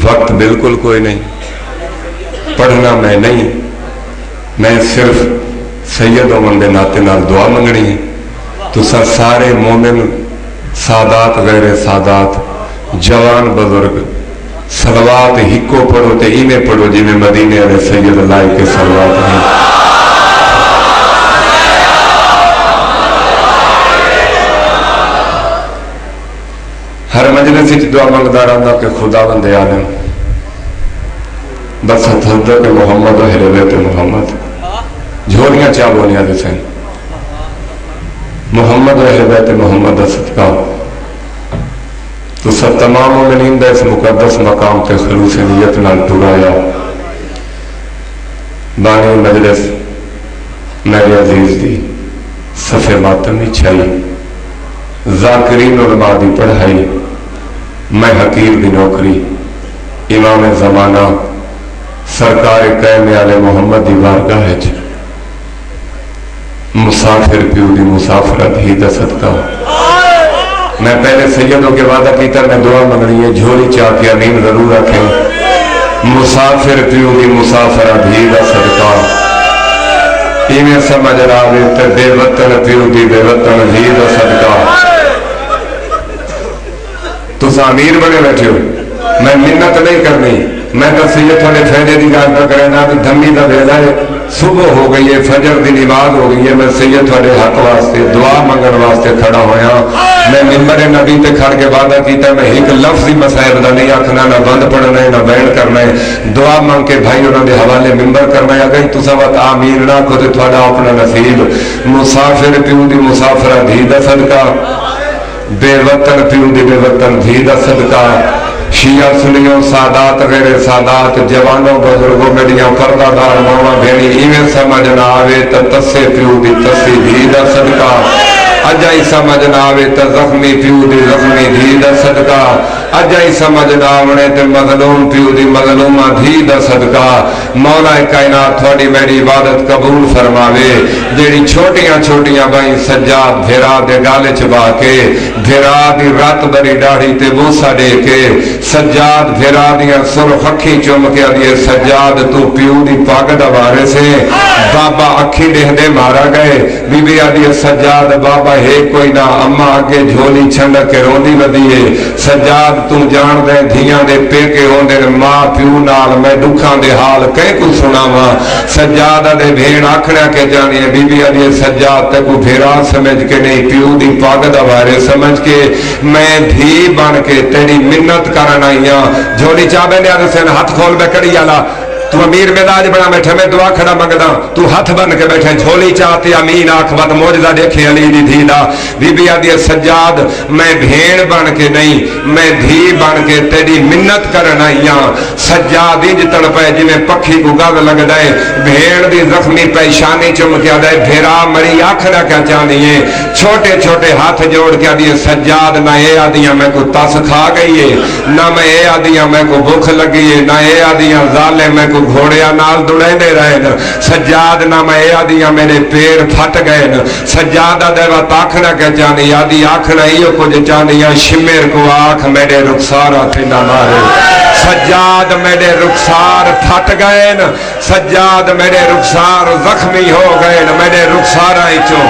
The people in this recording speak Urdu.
وقت بالکل کوئی نہیں، پڑھنا میں نہیں، میں صرف سید ہونے کے ناطے نال دعا منگنی ہے۔ تسا سارے مومن سادات غیر سادات جوان بزرگ صلوات ہکو پڑھو تے ایویں پڑھو جی میں مدینے والے سید لائے کے صلوات ہیں۔ ہر مجلس دعا منگتا رہتا کہ خدا بندے عالم بس حضرت محمد و اہل بیت محمد جھولیاں چا بولیاں دے سن محمد و اہل بیت محمد دا صدقہ تو سب تمام مومنین دا اس مقدس مقام تے خلوص نیت نال ٹرایا۔ بانی مجلس میرے عزیز دی صفحے ماتمی چھائی، ذاکرین علماء دی پڑھائی، میں حقیر دی نوکری، امام زمانہ سرکار قائم آل محمد دی بارگاہ ہے، مسافر پیو دی مسافرت ہی دا صدقہ۔ میں پہلے سیدوں کے وعدہ کیتا میں دعا منگنی ہے، جھولی چاہ کے امین ضرور رکھیں، مسافر پیو دی مسافرت ہی دا صدقہ۔ ایمیں سمجھ راوے تے بے وطن پیو دی بے وطن ہی دا صدقہ۔ تو امیر بنے بیٹھے ہو، میں منت نہیں کرنی، میں تو سید تھوڑے فائدے دی گل نہ کرنا بھی دھمی دا ویلا ہے، صبح ہو گئی ہے، فجر دی نماز ہو گئی ہے، میں سید تھوڑے حق واسطے دعا منگن واسطے کھڑا ہویا۔ میں منبر نبی تے کھڑ کے وعدہ کیتا میں ایک لفظ ہی مسائب دا نہیں آکھنا، نہ بند پڑھنا ہے نہ بیان کرنا ہے، دعا منگ کے بھائی انہوں نے حوالے منبر کرنا ہے۔ اگر تسا وقت آمین نہ کو تے تھوڑا اپنا نصیب، مسافر پیو دی مسافرہ دھی دا صدقہ، بے وطن پیو دی بے وطن دھی دا صدقہ، شیعہ سنیوں سادات غیر سادات جوانوں بزرگوں میڈیاں پردہ دار ماما بھینی ایویں سمجھ نہ آوے تا تسے پیو دی تسی دھی دا صدقہ، اجائی سمجھ نہ آوے تا زخمی پیو دی زخمی دھی دا صدقہ، اجائی سمجھ نہ آونے تے مظلوم پیو دی مظلومہ دھی دا صدقہ۔ مولا کائنات تھوڑی میری عبادت قبول فرماوے، جیڑی چھوٹیاں چھوٹیاں بائیں سجاد بھیرا دے گالے چبا کے، بھیرا دی رات بری ڈاڑی تے بوسا دے کے، سجاد بھیرا دیا سرخ اکھی چمکیا دیے، سجاد تو پیو دی پاگ دوارے سے بابا اکھی دے دے مارا گئے، بی بی آدھی سجاد بابا ہے کوئی نہ، اما آگے جھولی چھنڈ کے روندی ودیے، سجاد تو جان دے دھیاں دے پیکے ہوندے ماں پیو نال میں دکھاں دے حال کہیں کو سناوا، سجاد دے بھین آکھڑا کے جانی ہے، بی بی آدھی سجاد تے کو بھیرا سمجھ کے نہیں، پیو دی پاگ دوارے سمجھ کے میں دھی بن کے تیری منت کرنا ہیا، جھولی چاہے نے آدھے سین ہاتھ کھول میں کڑی آلا، تو امیر مزاج بنا بیٹھے میں دعا کھڑا منگدا، تو ہاتھ بن کے بیٹھے جھولی چاہتے امین آنکھ بات موجزہ دیکھے علی دی دھیلا، بی بی آدھی سجاد میں بھین بن کے نہیں، میں دھی بن کے تیری منت کرنا ہیا، سجاد انج تڑپے جی میں پکھی کو گاگ لگ دائے، بھین دی زخمی پیشانی چمکیا دائے، بھیرا مری آکھڑا کیا چاہنی ہے، چھوٹے چھوٹے ہاتھ جوڑ کے آدھی سجاد نہ اے آدھیاں میں کو تاس کھا گئی ہے، نہ میں اے آدھیاں میں کو بھوک لگی ہے، نہ اے آدھیاں ظالے میں کو گھوڑیا نال دڑے دے رہے ہیں، سجاد نہ میں اے آدھیاں میرے پیر پھٹ گئے، سجاد دیوا تاکھنا کے جانی، آدھی آکھنا ہی کچھ جانیاں، شمیر کو آکھ میرے رخسارہ تھی نہ مارے، سجاد میرے رخسار پھٹ گئے، سجاد میرے رخسار زخمی ہو گئے، میرے رخسارہ ہی چو